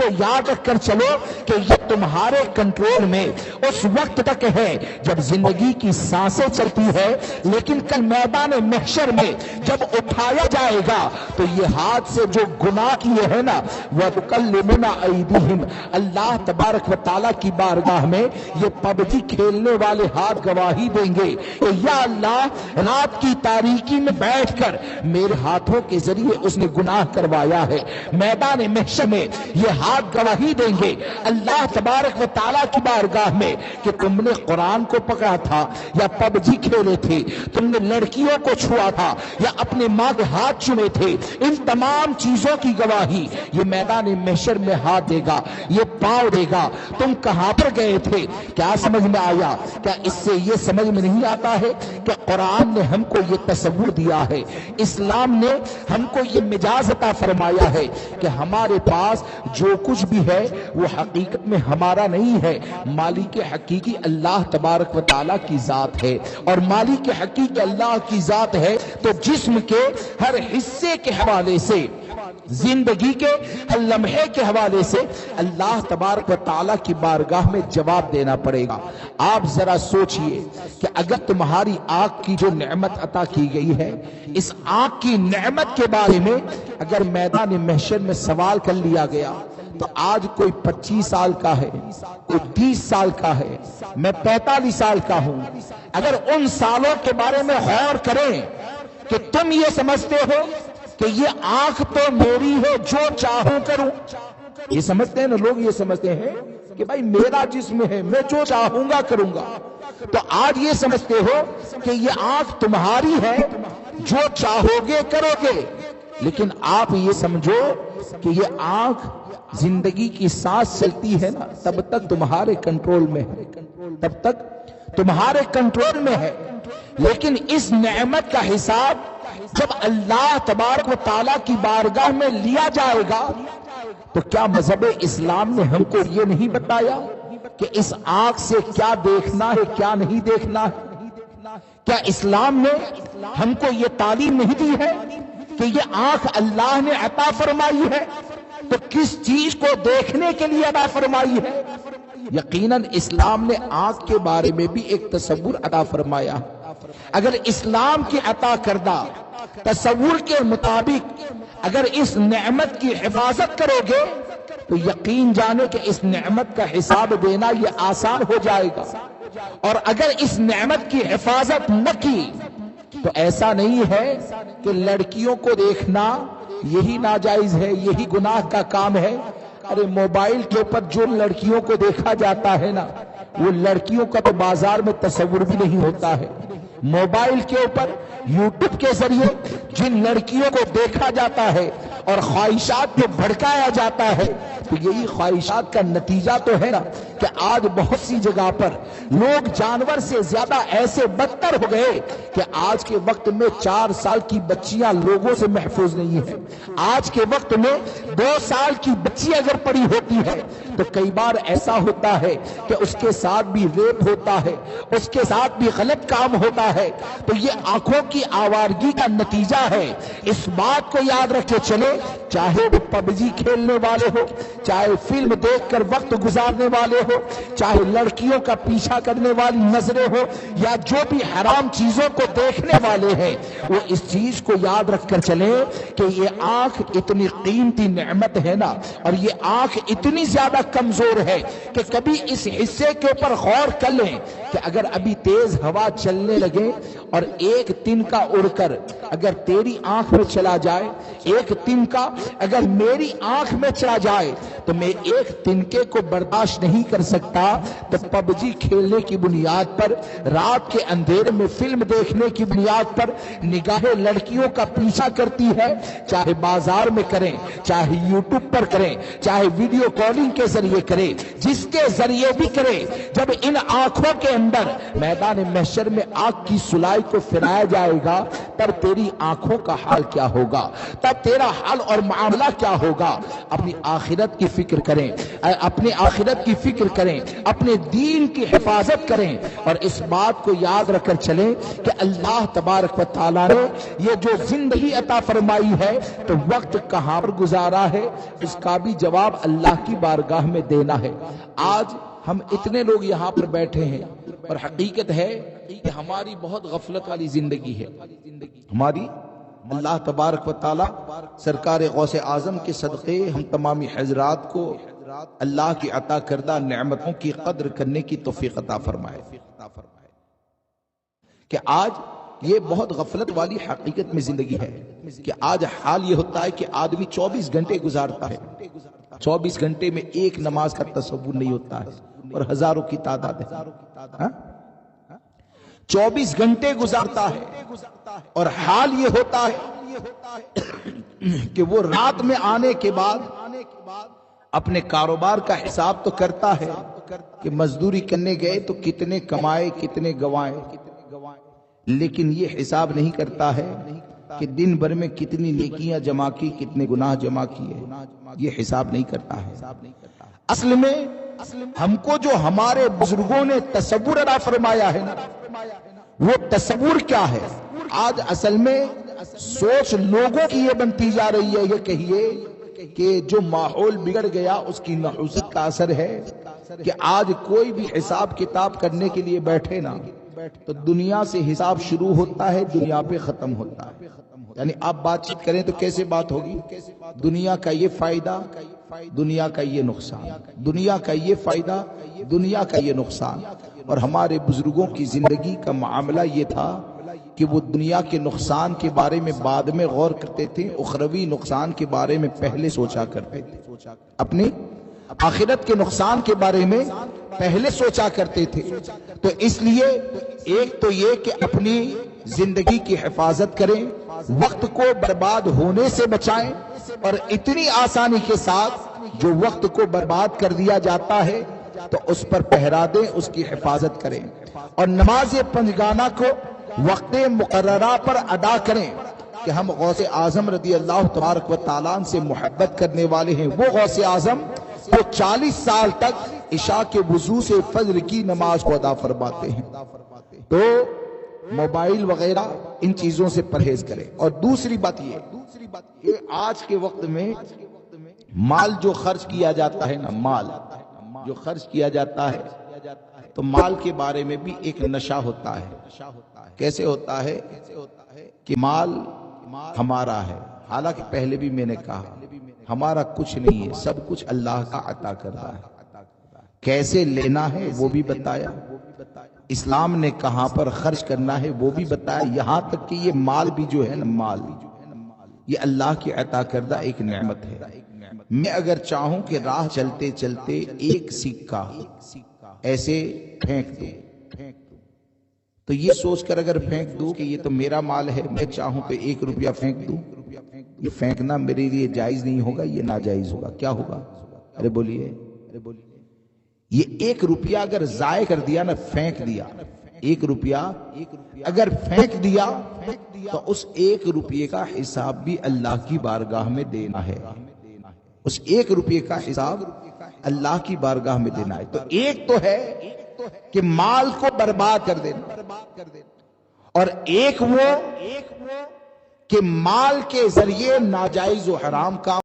کو یاد رکھ کر چلو کہ یہ تمہارے کنٹرول میں اس وقت تک ہے جب زندگی کی سانسیں چلتی ہے، لیکن کل میدان محشر میں جب اٹھایا جائے گا تو یہ ہاتھ سے جو گناہ کیے ہیں نا وَتُكَلِّمُنَا أَيْدِيهِمْ، اللہ تبارک و تعالیٰ کی بارگاہ میں یہ پب جی کھیلنے والے ہاتھ گواہی دیں گے کہ یا اللہ رات کی تاریکی میں بیٹھ کر میرے ہاتھوں کے ذریعے اس نے گناہ کروایا ہے۔ میدان محشر میں یہ ہاتھ گواہی دیں گے اللہ تبارک و تعالیٰ کی بارگاہ میں کہ تم نے قرآن کو پکڑا تھا یا پب جی کھیلے تھے، تم نے لڑکیوں کو چھوا تھا یا اپنے ماں کے ہاتھ چومے تھے، ان تمام چیزوں کی گواہی یہ میدان محشر میں ہاتھ دے گا، یہ پاؤں دے گا۔ تم کہاں پر گئے تھے؟ کیا سمجھ میں آیا؟ کیا اس سے یہ سمجھ میں نہیں آتا ہے کہ قرآن نے ہم کو یہ تصور دیا ہے، اسلام نے ہم کو یہ مجاز عطا فرمایا ہے کہ ہمارے پاس جو کچھ بھی ہے وہ حقیقت میں ہمارا نہیں ہے، مالک حقیقی اللہ تبارک و تعالیٰ کی ذات ہے، اور مالک حقیقی اللہ کی ذات ہے تو جسم کے ہر حصے کے حوالے سے، زندگی کے ہر لمحے کے حوالے سے اللہ تبارک و تعالیٰ کی بارگاہ میں جواب دینا پڑے گا۔ آپ ذرا سوچئے کہ اگر تمہاری آنکھ کی جو نعمت عطا کی گئی ہے، اس آنکھ کی نعمت کے بارے میں اگر میدان محشر میں سوال کر لیا گیا تو آج کوئی 25 سال کا ہے، کوئی 30 سال کا ہے، میں 45 سال کا ہوں، اگر ان سالوں کے بارے میں غور کریں کہ تم یہ سمجھتے ہو کہ یہ آنکھ تو میری ہے جو چاہوں کروں، یہ سمجھتے ہیں نا لوگ، یہ سمجھتے ہیں کہ بھائی میرا جسم ہے میں جو چاہوں گا کروں گا، تو آج یہ سمجھتے ہو کہ یہ آنکھ تمہاری ہے جو چاہو گے کرو گے، لیکن آپ یہ سمجھو کہ یہ آنکھ زندگی کی سانس چلتی ہے نا تب تک تمہارے کنٹرول میں ہے، تب تک تمہارے کنٹرول میں ہے، لیکن اس نعمت کا حساب جب اللہ تبارک و تعالیٰ کی بارگاہ میں لیا جائے گا تو کیا مذہب اسلام نے ہم کو یہ نہیں بتایا کہ اس آنکھ سے کیا دیکھنا ہے کیا نہیں دیکھنا ہے؟ کیا اسلام نے ہم کو یہ تعلیم نہیں دی ہے کہ یہ آنکھ اللہ نے عطا فرمائی ہے تو کس چیز کو دیکھنے کے لیے عطا فرمائی ہے؟ یقیناً اسلام نے آنکھ کے بارے میں بھی ایک تصور عطا فرمایا۔ اگر اسلام کی عطا کردہ تصور کے مطابق اگر اس نعمت کی حفاظت کرو گے تو یقین جانے کہ اس نعمت کا حساب دینا یہ آسان ہو جائے گا، اور اگر اس نعمت کی حفاظت نہ کی تو ایسا نہیں ہے کہ لڑکیوں کو دیکھنا یہی ناجائز ہے، یہی گناہ کا کام ہے۔ ارے موبائل کے اوپر جو لڑکیوں کو دیکھا جاتا ہے نا وہ لڑکیوں کا تو بازار میں تصور بھی نہیں ہوتا ہے۔ موبائل کے اوپر یوٹیوب کے ذریعے جن لڑکیوں کو دیکھا جاتا ہے اور خواہشات کو بھڑکایا جاتا ہے تو یہی خواہشات کا نتیجہ تو ہے نا کہ آج بہت سی جگہ پر لوگ جانور سے زیادہ ایسے بدتر ہو گئے کہ آج کے وقت میں 4 سال کی بچیاں لوگوں سے محفوظ نہیں ہیں۔ آج کے وقت میں 2 سال کی بچی اگر پڑی ہوتی ہے تو کئی بار ایسا ہوتا ہے کہ اس کے ساتھ بھی ریپ ہوتا ہے، اس کے ساتھ بھی غلط کام ہوتا ہے، تو یہ آنکھوں کی آوارگی کا نتیجہ ہے۔ اس بات کو یاد رکھ کے چلے، چاہے وہ پب جی کھیلنے والے ہو، چاہے فلم دیکھ کر وقت گزارنے والے ہو، چاہے لڑکیوں کا پیچھا کرنے والی نظریں ہو، یا جو بھی حرام چیزوں کو دیکھنے والے ہیں، وہ اس چیز کو یاد رکھ کر چلیں کہ یہ آنکھ اتنی قیمتی نعمت ہے نا، اور یہ آنکھ اتنی زیادہ کمزور ہے کہ کبھی اس حصے کے اوپر غور کر لیں کہ اگر ابھی تیز ہوا چلنے لگے اور ایک تنکا اڑ کر اگر تیری آنکھ میں چلا جائے، ایک تنکا اگر میری آنکھ میں چلا جائے تو میں ایک تنکے کو برداشت نہیں کر سکتا، تو پب جی کھیلنے کی بنیاد پر، رات کے اندھیرے میں فلم دیکھنے کی بنیاد پر نگاہیں لڑکیوں کا پیچھا کرتی ہے، چاہے بازار میں کریں، چاہے یوٹیوب پر کریں، چاہے ویڈیو کالنگ کے ذریعے کریں، جس کے ذریعے بھی کریں، جب ان آنکھوں کے اندر میدان محشر میں آگ کی سلائی کو پھرایا جائے گا تب تیری آنکھوں کا حال کیا ہوگا، تب تیرا حال اور معاملہ کیا ہوگا۔ اپنی آخرت کی فکر کریں، اپنے آخرت کی فکر کریں، اپنے دین کی حفاظت کریں، اور اس بات کو یاد رکھ کر چلیں کہ اللہ تبارک و تعالیٰ نے یہ جو زندگی عطا فرمائی ہے تو وقت کہاں پر گزارا ہے اس کا بھی جواب اللہ کی بارگاہ میں دینا ہے۔ آج ہم اتنے لوگ یہاں پر بیٹھے ہیں اور حقیقت ہے کہ ہماری بہت غفلت والی زندگی ہے، ہماری اللہ تبارک و تعالی سرکار غوث اعظم کے صدقے ہم تمامی حضرات کو اللہ کی عطا کردہ نعمتوں کی قدر کرنے کی توفیق عطا فرمائے کہ آج یہ بہت غفلت والی حقیقت میں زندگی ہے کہ آج حال یہ ہوتا ہے کہ آدمی 24 گھنٹے گزارتا ہے، 24 گھنٹے میں ایک نماز کا تصور نہیں ہوتا ہے اور ہزاروں کی تعداد ہے، 24 گھنٹے گزارتا ہے اور حال یہ ہوتا ہے کہ وہ رات میں آنے کے بعد اپنے کاروبار کا حساب تو کرتا ہے کہ مزدوری کرنے گئے تو کتنے کمائے کتنے گوائے، لیکن یہ حساب نہیں کرتا ہے کہ دن بھر میں کتنی نیکیاں جمع کی کتنے گناہ جمع کیے، یہ حساب نہیں کرتا ہے۔ اصل میں ہم کو جو ہمارے بزرگوں نے تصور عطا فرمایا ہے نا، وہ تصور کیا ہے؟ آج اصل میں سوچ لوگوں کی یہ بنتی جا رہی ہے، یہ کہیے کہ جو ماحول بگڑ گیا اس کی نحوست کا اثر ہے کہ آج کوئی بھی حساب کتاب کرنے کے لیے بیٹھے نا تو دنیا سے حساب شروع ہوتا ہے، دنیا پہ ختم ہوتا ہے۔ یعنی آپ بات چیت کریں تو کیسے بات ہوگی؟ دنیا کا یہ فائدہ، دنیا کا یہ نقصان، دنیا کا یہ فائدہ، دنیا کا یہ نقصان۔ اور ہمارے بزرگوں کی زندگی کا معاملہ یہ تھا کہ وہ دنیا کے نقصان کے بارے میں بعد میں غور کرتے تھے، اخروی نقصان کے بارے میں پہلے سوچا کرتے تھے، اپنی آخرت کے نقصان کے بارے میں پہلے سوچا کرتے تھے۔ تو اس لیے ایک تو یہ کہ اپنی زندگی کی حفاظت کریں، وقت کو برباد ہونے سے بچائیں، اور اتنی آسانی کے ساتھ جو وقت کو برباد کر دیا جاتا ہے تو اس پر پہرا دیں، اس کی حفاظت کریں، اور نماز پنجگانہ کو وقت مقررہ پر ادا کریں کہ ہم غوث اعظم رضی اللہ تبارک و تعالیٰ سے محبت کرنے والے ہیں۔ وہ غوث اعظم وہ 40 سال تک عشاء کے وضو سے فجر کی نماز کو ادا فرماتے ہیں۔ تو موبائل وغیرہ ان چیزوں سے پرہیز کریں۔ اور دوسری بات یہ آج کے وقت میں مال جو خرچ کیا جاتا ہے نا، مال جو خرچ کیا جاتا ہے تو مال کے بارے میں بھی ایک نشہ ہوتا ہے۔ کیسے ہوتا ہے کہ مال ہمارا ہے، حالانکہ پہلے بھی میں نے کہا ہمارا کچھ نہیں ہے، سب کچھ اللہ کا عطا کرتا ہے۔ کیسے لینا ہے وہ بھی بتایا، اسلام نے کہاں پر خرچ کرنا ہے وہ بھی بتایا، یہاں تک کہ یہ مال بھی جو ہے نا، مال یہ اللہ کی عطا کردہ ایک نعمت ہے۔ میں اگر چاہوں کہ راہ چلتے چلتے ایک سکہ ایسے پھینک دوں تو یہ سوچ کر اگر پھینک دوں کہ یہ تو میرا مال ہے، میں چاہوں تو 1 روپیہ پھینک دوں، یہ پھینکنا میرے لیے جائز نہیں ہوگا، یہ ناجائز ہوگا۔ کیا ہوگا؟ ارے بولیے، یہ 1 روپیہ اگر ضائع کر دیا نا، پھینک دیا، 1 روپیہ اگر پھینک دیا تو اس 1 روپیے کا حساب بھی اللہ کی بارگاہ میں دینا ہے، اس 1 روپیے کا حساب اللہ کی بارگاہ میں دینا ہے۔ تو ایک تو ہے کہ مال کو برباد کر دینا، اور ایک وہ کہ مال کے ذریعے ناجائز و حرام کام